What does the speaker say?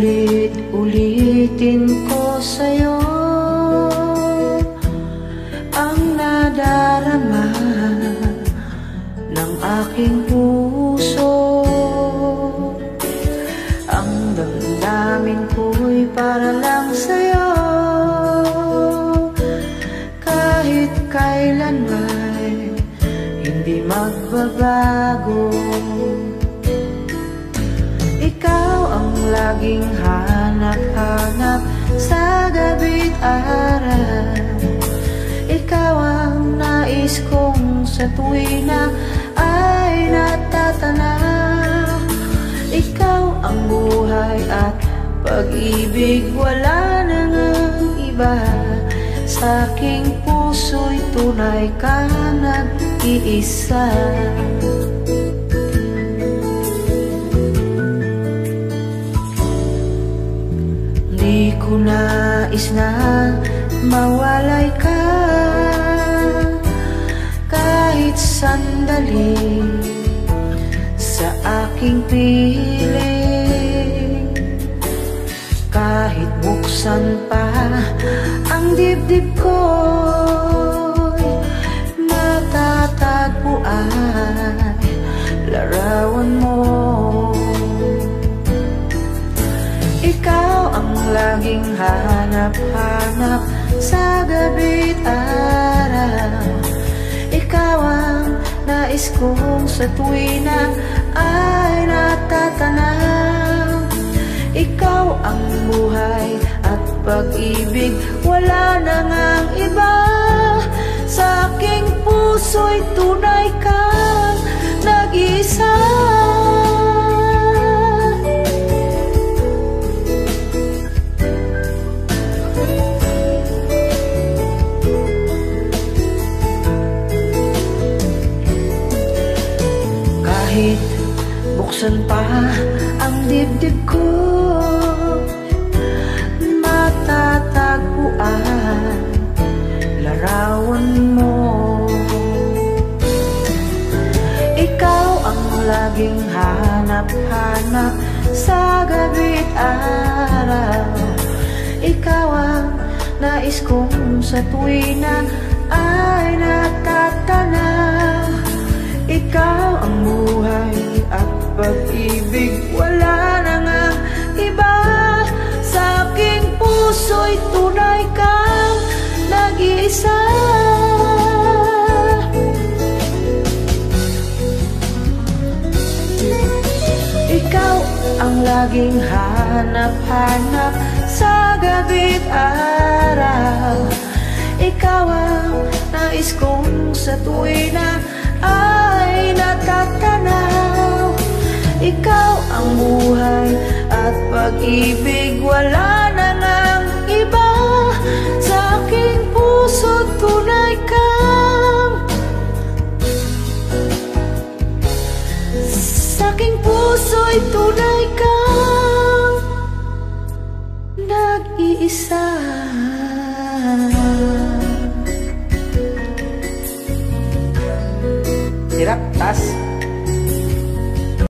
Ulit-ulitin ko sa'yo ang nadarama ng aking puso. Ang damdamin ko'y para lang sa'yo, kahit kailan ay hindi magbabago. Ikaw ang laging hanap-hanap sa gabi't araw. Ikaw ang nais kong sa tuwina ay natatanaw. Ikaw ang buhay at pag-ibig, wala nang iba. Sa aking puso'y tunay ka nag-iisa. Di ko nais na mawalay ka kahit sandali sa aking piling. Kahit buksan pa ang dibdib ko'y matatagpo ay larawan mo. Ikaw ang laging hanap-hanap sa gabi't araw. Ikaw ang nais kong sa tuwina ay natatanaw. Ikaw ang buhay at pag-ibig, wala nang ang iba. Sa aking puso'y tunay kang nag-iisa. Kahit buksan pa ang dibdib ko, matatagpuan larawan mo. Ikaw ang laging hanap-hanap sa gabi't araw. Ikaw ang nais kong sa tuwina ay natatanaw. Ikaw ang buhay at pag-ibig, wala nang ang iba. Sa aking puso'y tunay kang nag-iisa. Ikaw ang laging hanap-hanap sa gabi't araw. Ikaw ang nais kong sa tuwina ay natatanaw. Ikaw ang buhay at pag-ibig, wala nang ang iba. Sa aking puso tunay kang, sa aking puso'y tunay kang nag-iisa. Hirap, tas